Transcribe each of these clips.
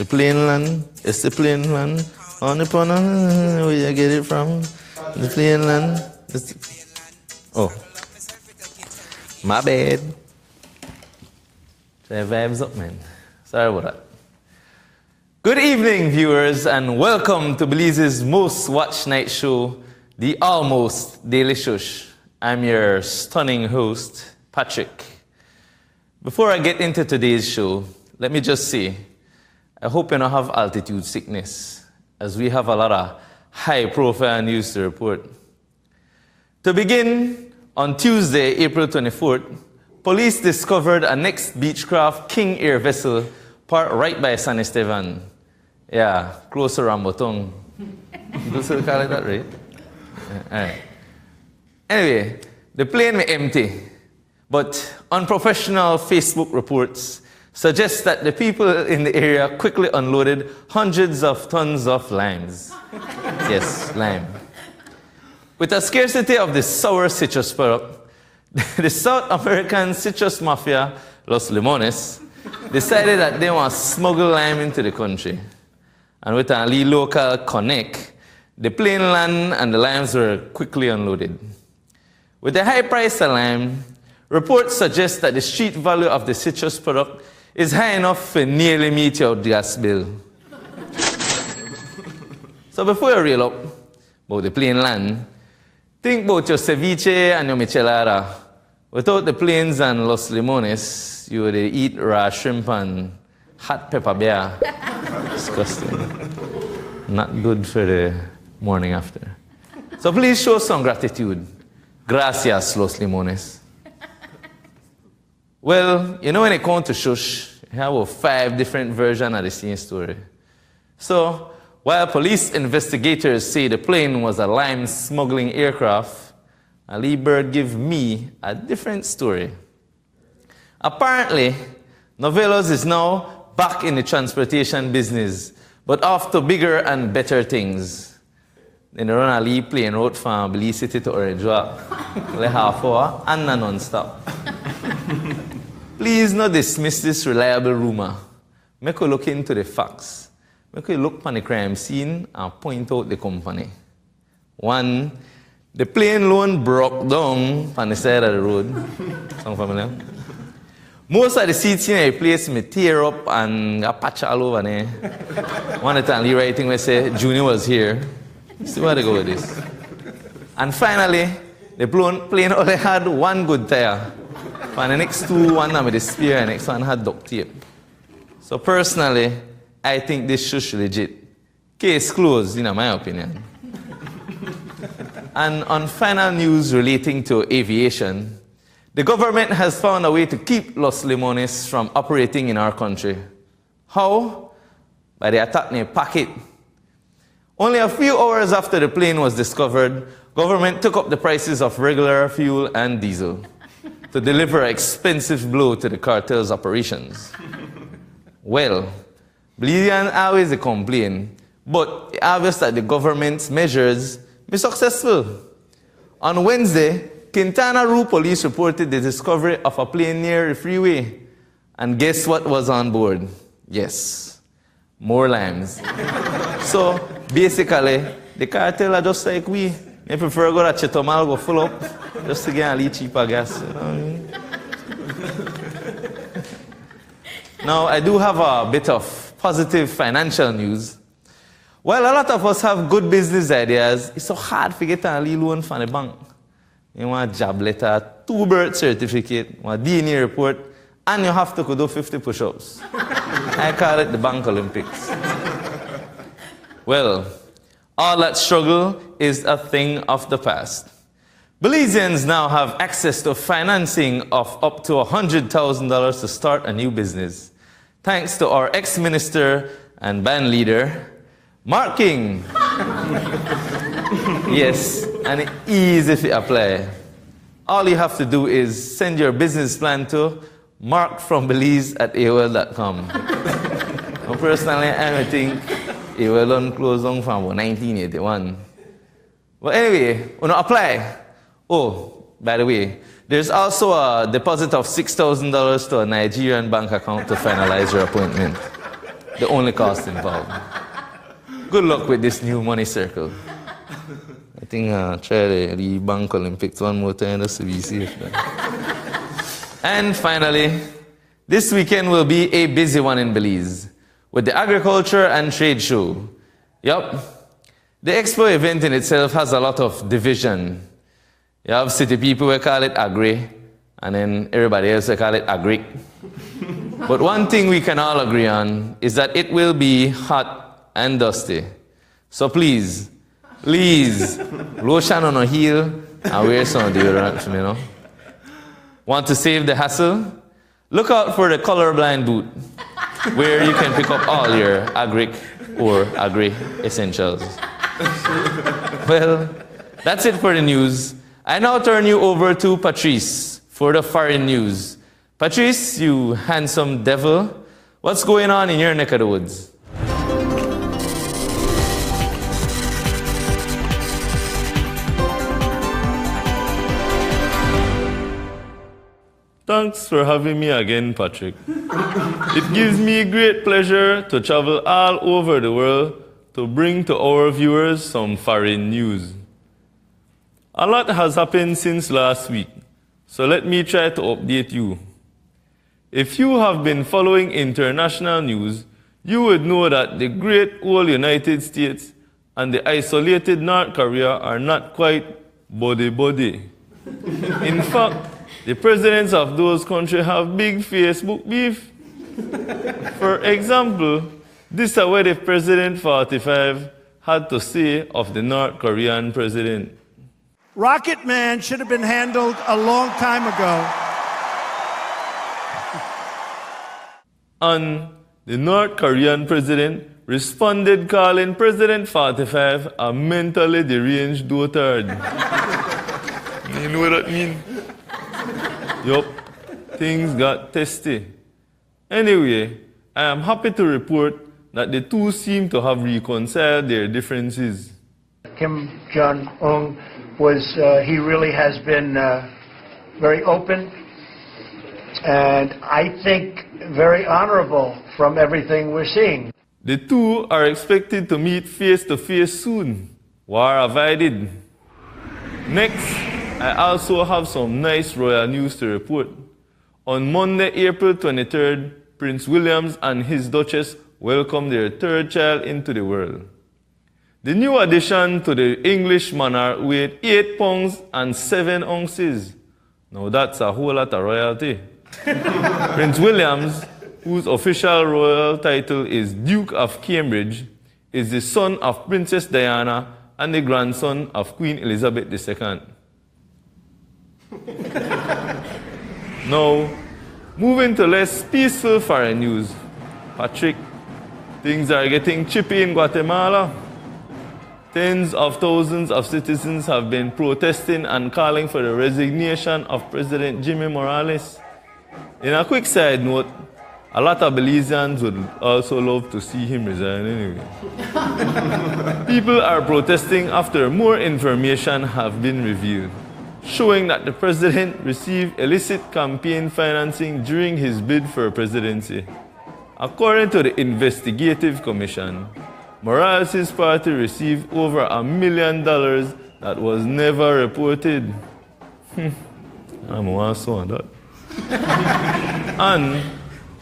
plane land, it's the plane land. On the pond, where you get it from? The plane land. Oh, my bad. Their vibes up, man. Sorry about that. Good evening, viewers, and welcome to Belize's most watched night show, the Almost Daily Shush. I'm your stunning host, Patrick. Before I get into today's show, let me just say, I hope you don't have altitude sickness, as we have a lot of high-profile news to report. To begin, on Tuesday, April 24th, police discovered a next Beechcraft King Air vessel parked right by San Esteban. Yeah, close to Rambutong. You still call it that, right? All right. Anyway, the plane was empty, but unprofessional Facebook reports suggest that the people in the area quickly unloaded hundreds of tons of limes. Yes, lime. With a scarcity of the sour citrus product, the South American citrus mafia, Los Limones, decided that they want to smuggle lime into the country. And with a local connect, the plane land and the limes were quickly unloaded. With the high price of lime, reports suggest that the street value of the citrus product is high enough to nearly meet your gas bill. So before you reel up about the plane land, think about your ceviche and your michelada. Without the planes and Los Limones, you would eat raw shrimp and hot pepper beer. Disgusting. Not good for the morning after. So please show some gratitude. Gracias, Los Limones. Well, you know when it comes to Shush, you have 5 different versions of the same story. So, while police investigators say the plane was a lime smuggling aircraft, Ali Bird give me a different story. Apparently, Novelos is now back in the transportation business, but after bigger and better things. Then they run Ali plane route from Belize City to Orange Walk, like half hour and non-stop. Please not dismiss this reliable rumor. Make a look into the facts. Make a look on the crime scene and point out the company. 1, the plane loan broke down on the side of the road. Sound familiar? Most of the seats in the place may tear up and got patch all over there. One time, the writing will say, Junior was here. See where they go with this. And finally, the plane only had 1 good tire. And the next 2, one had the spear and the next one had duct tape. So personally, I think this shush legit. Case closed, in my opinion. And on final news relating to aviation, the government has found a way to keep Los Limones from operating in our country. How? By the attack near Packet. Only a few hours after the plane was discovered, government took up the prices of regular fuel and diesel to deliver an expensive blow to the cartel's operations. Well, Belizeans always complain, but it's obvious that the government's measures were successful. On Wednesday, Quintana Roo police reported the discovery of a plane near the freeway. And guess what was on board? Yes, more limes. So, basically, the cartel are just like we. They prefer to go to Chetomal, go full up, just to get a little cheaper gas. You know what I mean? Now, I do have a bit of positive financial news. While a lot of us have good business ideas, it's so hard to get a little loan from the bank. You want a job letter, 2 birth certificate, one DNA report, and you have to go do 50 push-ups. I call it the Bank Olympics. Well, all that struggle is a thing of the past. Belizeans now have access to financing of up to $100,000 to start a new business, thanks to our ex-minister and band leader, Mark King. Yes, and it's easy to apply. All you have to do is send your business plan to markfrombelize@aol.com. Personally, I think it will close down from 1981. But anyway, when you apply, oh, by the way, there's also a deposit of $6,000 to a Nigerian bank account to finalize your appointment. the only cost involved. Good luck with this new money circle. I think try the Bank Olympics one more time just to be safe. And finally, this weekend will be a busy one in Belize with the agriculture and trade show. Yup, the expo event in itself has a lot of division. You have city people who call it agri, and then everybody else will call it agric. But one thing we can all agree on is that it will be hot and dusty. So please, lotion on a heel and wear some deodorant for me, you know. Want to save the hassle? Look out for the colorblind booth, where you can pick up all your agric or agri essentials. Well, that's it for the news. I now turn you over to Patrice for the foreign news. Patrice, you handsome devil, what's going on in your neck of the woods? Thanks for having me again, Patrick. It gives me great pleasure to travel all over the world to bring to our viewers some foreign news. A lot has happened since last week, so let me try to update you. If you have been following international news, you would know that the great old United States and the isolated North Korea are not quite buddy-buddy. In fact, the presidents of those countries have big Facebook beef. For example, this is what the President 45 had to say of the North Korean president. Rocket Man should have been handled a long time ago. And the North Korean president responded calling President 45 a mentally deranged dotard. You know what that means? Yup, things got testy. Anyway, I am happy to report that the two seem to have reconciled their differences. Kim Jong-un he really has been very open and I think very honorable from everything we're seeing. The two are expected to meet face to face soon. War averted. Next, I also have some nice royal news to report. On Monday, April 23rd, Prince William and his Duchess welcomed their third child into the world. The new addition to the English monarch weighed 8 pounds and 7 ounces. Now that's a whole lot of royalty. Prince William, whose official royal title is Duke of Cambridge, is the son of Princess Diana and the grandson of Queen Elizabeth II. Now, moving to less peaceful foreign news. Patrick, things are getting chippy in Guatemala. Tens of thousands of citizens have been protesting and calling for the resignation of President Jimmy Morales. In a quick side note, a lot of Belizeans would also love to see him resign anyway. People are protesting after more information have been revealed, showing that the president received illicit campaign financing during his bid for presidency. According to the investigative commission, Morales' party received over $1 million that was never reported. I'm also on that. And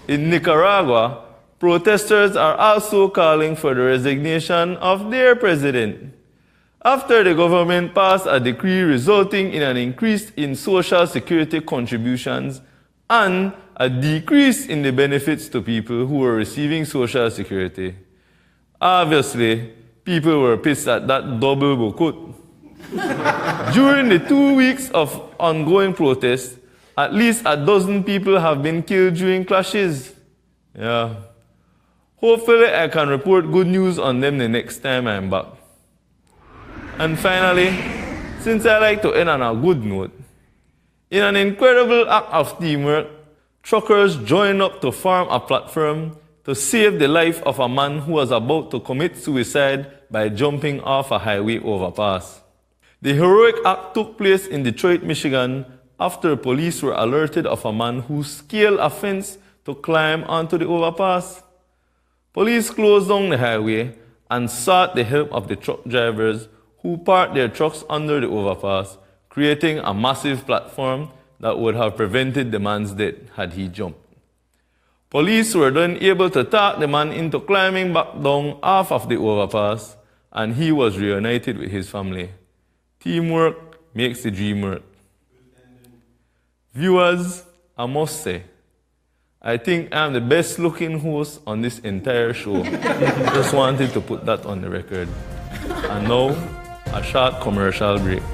in Nicaragua, protesters are also calling for the resignation of their president, after the government passed a decree resulting in an increase in social security contributions and a decrease in the benefits to people who were receiving social security. Obviously, people were pissed at that double boycott. During the 2 weeks of ongoing protests, at least a dozen people have been killed during clashes. Yeah. Hopefully, I can report good news on them the next time I'm back. And finally, since I like to end on a good note, in an incredible act of teamwork, truckers joined up to form a platform to save the life of a man who was about to commit suicide by jumping off a highway overpass. The heroic act took place in Detroit, Michigan, after police were alerted of a man who scaled a fence to climb onto the overpass. Police closed down the highway and sought the help of the truck drivers who parked their trucks under the overpass, creating a massive platform that would have prevented the man's death had he jumped. Police were then able to talk the man into climbing back down half of the overpass, and he was reunited with his family. Teamwork makes the dream work. Viewers, I must say, I think I'm the best looking host on this entire show. Just wanted to put that on the record. And now, a short commercial break.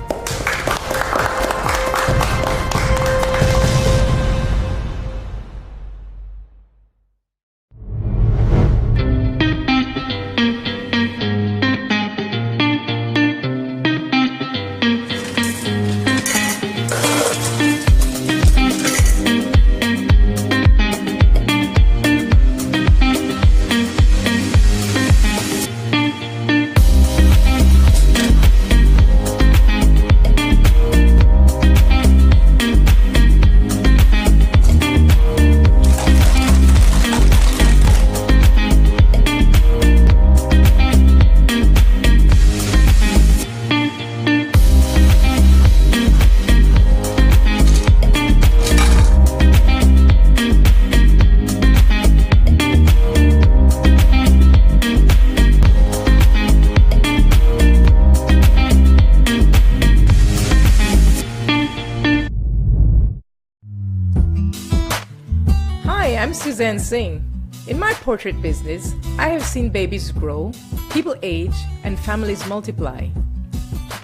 Suzanne Singh. In my portrait business, I have seen babies grow, people age, and families multiply.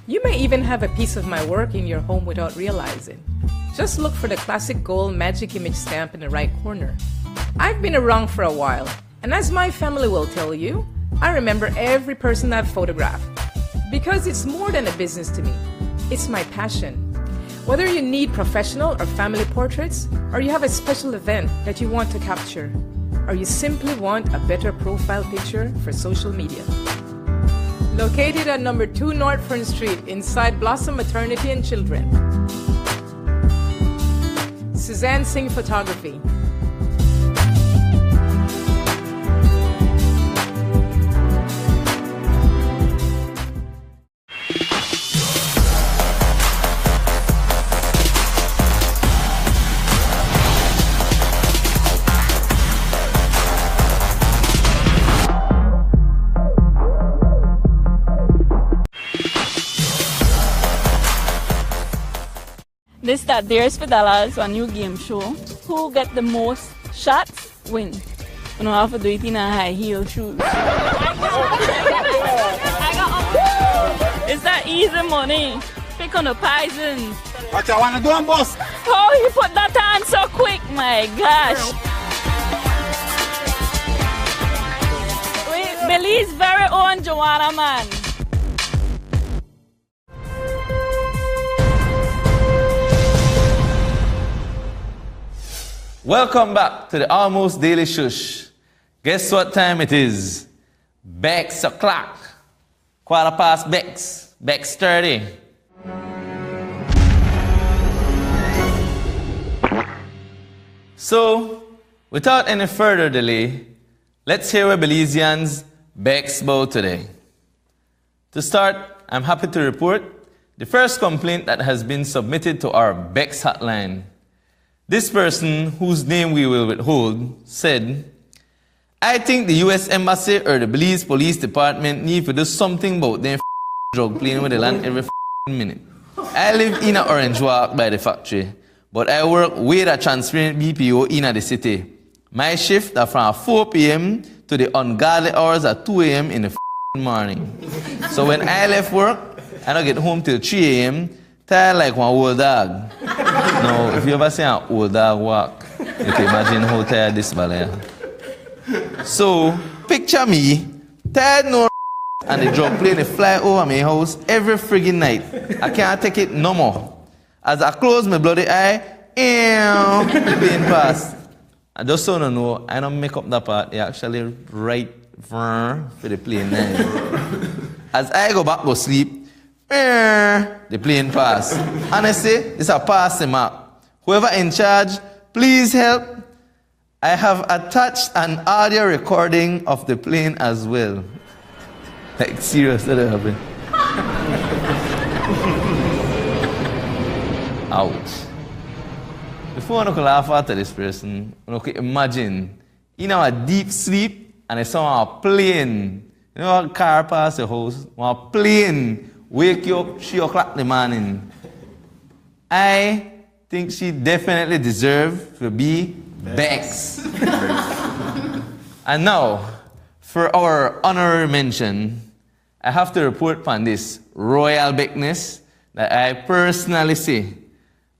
You may even have a piece of my work in your home without realizing. Just look for the classic gold magic image stamp in the right corner. I've been around for a while, and as my family will tell you, I remember every person I've photographed. Because it's more than a business to me. It's my passion. Whether you need professional or family portraits, or you have a special event that you want to capture, or you simply want a better profile picture for social media. Located at number 2 North Front Street inside Blossom Maternity and Children. Suzanne Singh Photography. This that There's Fidelas, a new game show. Who get the most shots win. You don't have to do it in a high heel shoes. It's that easy money. Pick on the poison. What you wanna do, boss? Oh, you put that on so quick, my gosh. Wait, Belize very own Joanna man. Welcome back to the Almost Daily Shush. Guess what time it is? Bex o'clock. 1:15 Bex. Bex 30. So, without any further delay, let's hear where Belizeans Bex bow today. To start, I'm happy to report the first complaint that has been submitted to our Bex hotline. This person, whose name we will withhold, said, I think the U.S. Embassy or the Belize Police Department need to do something about them drug playing with the land every minute. I live in an Orange Walk by the factory, but I work with a transparent BPO in the city. My shift are from 4 p.m. to the ungodly hours at 2 a.m. in the morning. So when I left work, I don't get home till 3 a.m., tired like one old dog. Now, if you ever see an old dog walk, you can imagine how tired this ballet is. So, picture me, tired no and the drug plane fly over my house every friggin' night. I can't take it no more. As I close my bloody eye, the plane pass. I just so you know, I don't make up that part. They actually write for the plane name. As I go back to sleep, the plane pass. Honestly, it's a passing map. Whoever in charge, please help. I have attached an audio recording of the plane as well. Like, serious, that happened. Ouch. Before I could laugh at this person, I could imagine in our deep sleep and I saw a plane. You know, a car pass the house, a plane wake you up 3 o'clock in the morning. I think she definitely deserves to be Bex. And now, for our honorary mention, I have to report on this royal Beckness that I personally see.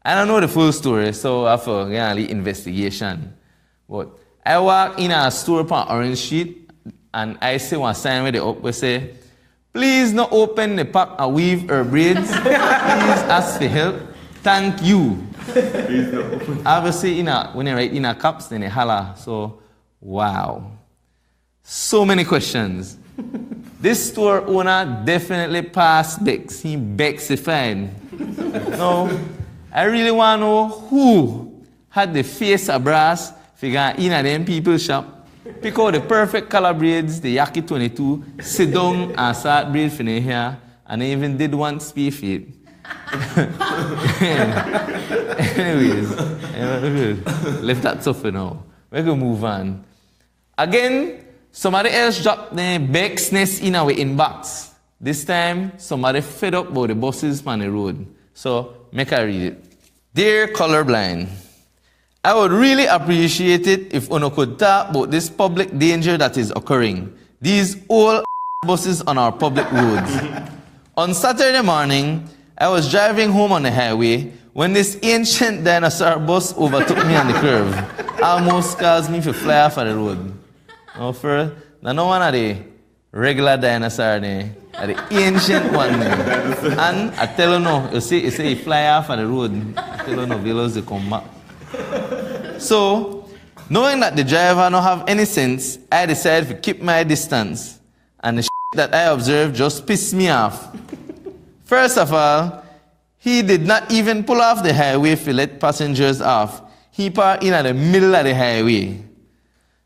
I don't know the full story, so I have to get an investigation. But I walk in a store on Orange Street and I see one sign where they up where say, please not open the pack and weave or braids. Please ask for help. Thank you. Obviously, when you write in a caps, then they holler. So, wow. So many questions. This store owner definitely passed Bex. He Bexified. No, I really want to know who had the face of brass figure in a them people's shop. Pick out the perfect color braids, the Yaki 22, sit down and start braid for their hair, and they even did one speed feet. Anyways, left that tough for now. We're going to move on. Again, somebody else dropped their Bexness in our inbox. This time, somebody fed up about the buses on the road. So, make I read it. Dear colorblind, I would really appreciate it if Uno could talk about this public danger that is occurring. These old buses on our public roads. On Saturday morning, I was driving home on the highway when this ancient dinosaur bus overtook me on the curve. Almost caused me to fly off of the road. No, first, no one of the regular dinosaur there, the ancient one there. And I tell you no, you say you fly off of the road. I tell you no, Velos they come back. So, knowing that the driver don't have any sense, I decided to keep my distance. And the that I observed just pissed me off. First of all, he did not even pull off the highway to let passengers off. He parked in at the middle of the highway.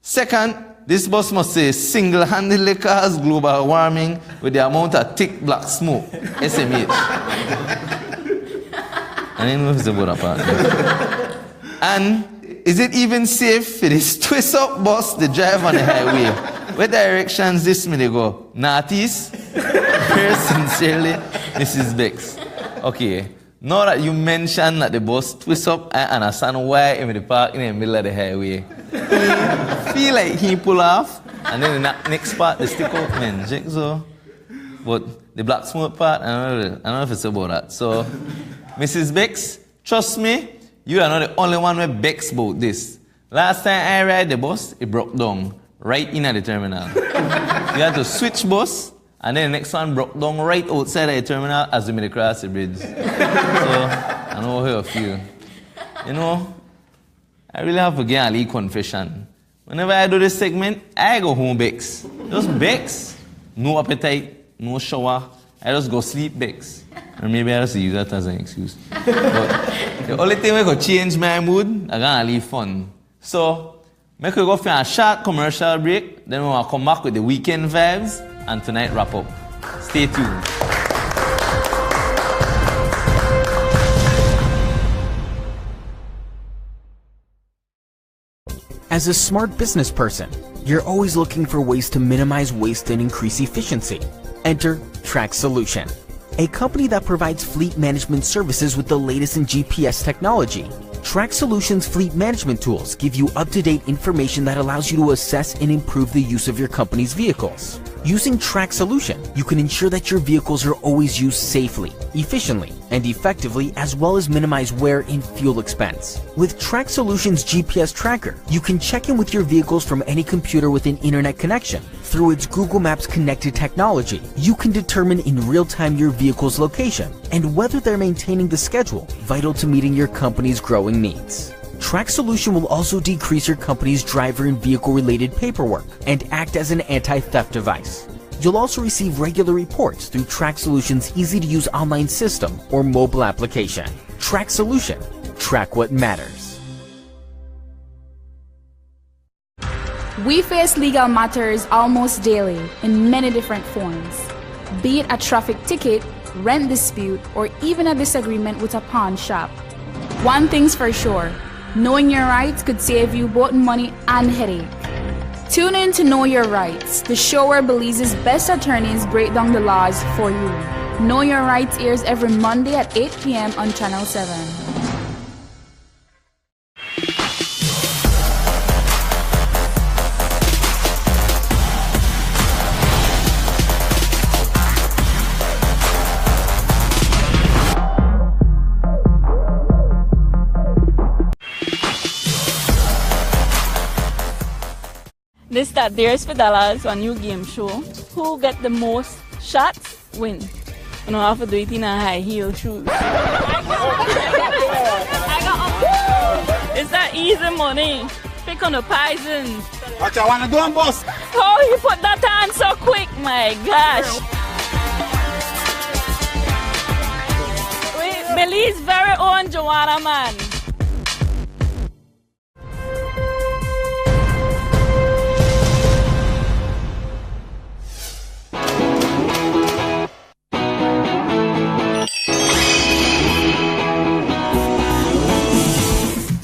Second, this bus must say single-handedly cause global warming with the amount of thick black smoke, SMH. I didn't know if it's about that part. And is it even safe for this twist-up bus to drive on the highway? What directions this may go? Northeast? Very sincerely, Mrs. Bex. Okay, now that you mentioned that the bus twists up, I understand why in the park in the middle of the highway. He feel like he pull off, and then the next part, the stick out, man, check so. But the black smoke part, I don't know if it's about that. So, Mrs. Bex, trust me, you are not the only one who Bex about this. Last time I ride the bus, it broke down right in at the terminal. You had to switch bus, and then the next one broke down right outside of the terminal as we made across the bridge. So, I know how I feel. You know, I really have to get a little confession. Whenever I do this segment, I go home Bex. Just Bex. No appetite, no shower. I just go sleep Bex. Or maybe I just use that as an excuse. But the only thing we could change my mood, I gotta leave fun. So, we could go for a short commercial break, then we'll come back with the weekend vibes, and tonight wrap up. Stay tuned. As a smart business person, you're always looking for ways to minimize waste and increase efficiency. Enter Track Solution, a company that provides fleet management services with the latest in GPS technology. Track Solutions fleet management tools give you up-to-date information that allows you to assess and improve the use of your company's vehicles. Using Track Solution, you can ensure that your vehicles are always used safely, efficiently, and effectively, as well as minimize wear and fuel expense. With Track Solutions GPS Tracker, you can check in with your vehicles from any computer with an internet connection. Through its Google Maps connected technology, you can determine in real time your vehicle's location and whether they're maintaining the schedule vital to meeting your company's growing needs. Track Solution will also decrease your company's driver and vehicle-related paperwork and act as an anti-theft device. You'll also receive regular reports through Track Solution's easy-to-use online system or mobile application. Track Solution. Track what matters. We face legal matters almost daily in many different forms, be it a traffic ticket, rent dispute, or even a disagreement with a pawn shop. One thing's for sure, knowing your rights could save you both money and headache. Tune in to Know Your Rights, the show where Belize's best attorneys break down the laws for you. Know Your Rights airs every Monday at 8 p.m. on Channel 7. This that There's for Dollars, a new game show. Who get the most shots win. You don't have to do it in a high heel shoes. It's that easy money. Pick on the poisons. What you wanna do, boss? Oh, he put that on so quick, my gosh. Wait, Belize very own Joanna man.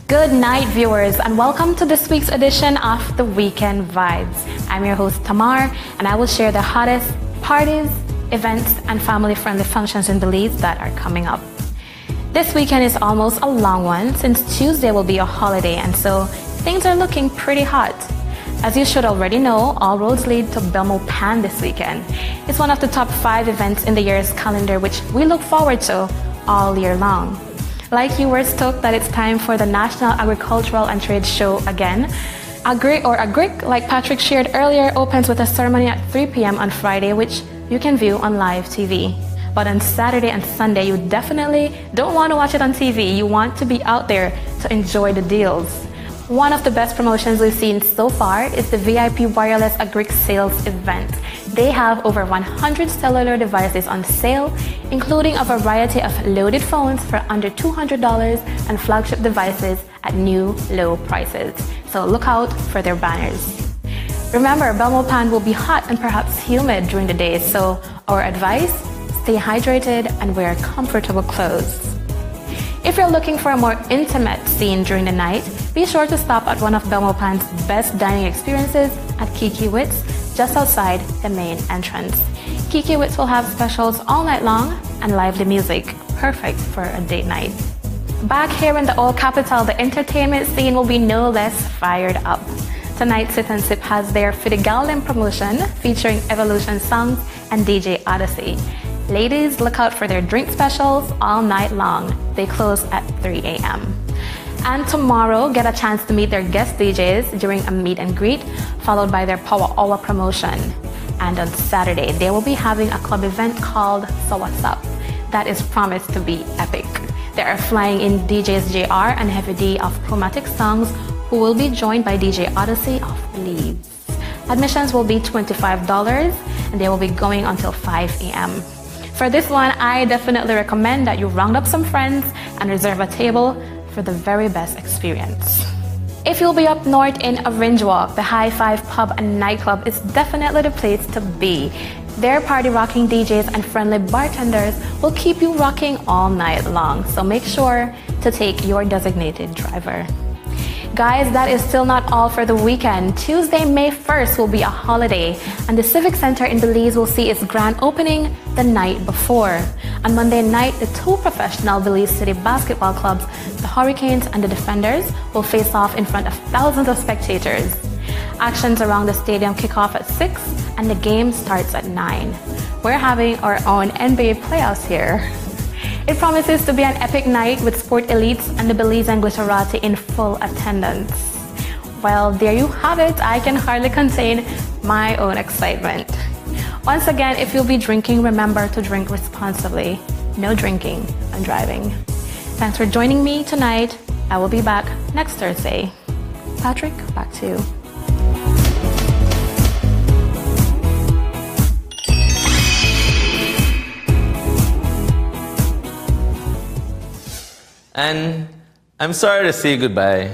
Good night, viewers, and welcome to this week's edition of The Weekend Vibes. I'm your host, Tamar, and I will share the hottest parties, events, and family-friendly functions in Belize that are coming up. This weekend is almost a long one since Tuesday will be a holiday, and so things are looking pretty hot. As you should already know, all roads lead to Belmopan this weekend. It's one of the top 5 events in the year's calendar, which we look forward to all year long. Like you, we're stoked that it's time for the National Agricultural and Trade Show again. Agric, like Patrick shared earlier, opens with a ceremony at 3 p.m. on Friday, which you can view on live TV. But on Saturday and Sunday, you definitely don't want to watch it on TV. You want to be out there to enjoy the deals. One of the best promotions we've seen so far is the VIP Wireless Agric Sales event. They have over 100 cellular devices on sale, including a variety of loaded phones for under $200 and flagship devices at new low prices. So look out for their banners. Remember, Belmopan will be hot and perhaps humid during the day, so our advice, stay hydrated and wear comfortable clothes. If you're looking for a more intimate scene during the night, be sure to stop at one of Belmopan's best dining experiences at Kiki Wits, just outside the main entrance. Kiki Wits will have specials all night long and lively music, perfect for a date night. Back here in the old capital, the entertainment scene will be no less fired up. Tonight, Sit and Sip has their Fidigalem promotion featuring Evolution songs and DJ Odyssey. Ladies, look out for their drink specials all night long. They close at 3 a.m. And tomorrow, get a chance to meet their guest DJs during a meet and greet, followed by their Power Hour promotion. And on Saturday, they will be having a club event called So What's Up that is promised to be epic. They are flying in DJs JR and Heavy D of Chromatic Songs, who will be joined by DJ Odyssey of Belize. Admissions will be $25 and they will be going until 5 a.m. For this one, I definitely recommend that you round up some friends and reserve a table for the very best experience. If you'll be up north in Orange Walk, the High Five Pub and Nightclub is definitely the place to be. Their party rocking DJs and friendly bartenders will keep you rocking all night long, so make sure to take your designated driver. Guys, that is still not all for the weekend. Tuesday, May 1st will be a holiday, and the Civic Center in Belize will see its grand opening the night before. On Monday night, the 2 professional Belize City basketball clubs, the Hurricanes and the Defenders, will face off in front of thousands of spectators. Actions around the stadium kick off at 6, and the game starts at 9. We're having our own NBA playoffs here. It promises to be an epic night with sport elites and the Belize and Glitterati in full attendance. Well, there you have it. I can hardly contain my own excitement. Once again, if you'll be drinking, remember to drink responsibly. No drinking and driving. Thanks for joining me tonight. I will be back next Thursday. Patrick, back to you. And I'm sorry to say goodbye,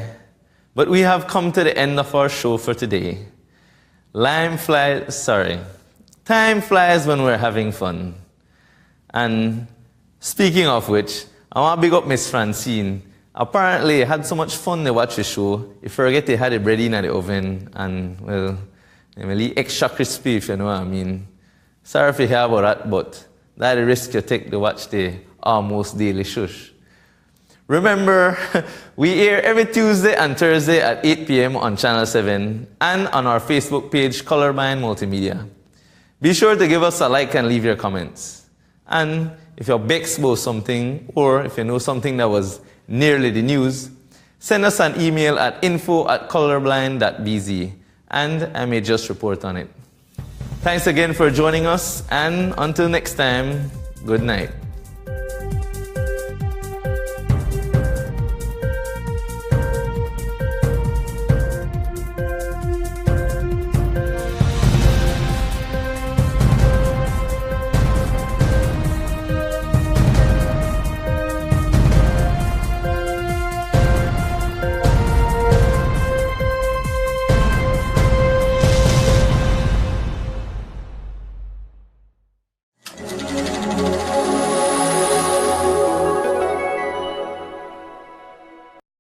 But we have come to the end of our show for today. Time flies when we're having fun. And speaking of which, I want to big up Miss Francine. Apparently, I had so much fun to watch the show. You forget they had it ready in the oven, and, well, they really extra crispy, if you know what I mean. Sorry if you hear about that, but that's the risk you take to watch the Almost Daily Shush. Remember, we air every Tuesday and Thursday at 8 p.m. on Channel 7 and on our Facebook page, Colorblind Multimedia. Be sure to give us a like and leave your comments. And if you're vexed about something, or if you know something that was nearly the news, send us an email at info@colorblind.bz, and I may just report on it. Thanks again for joining us, and until next time, good night.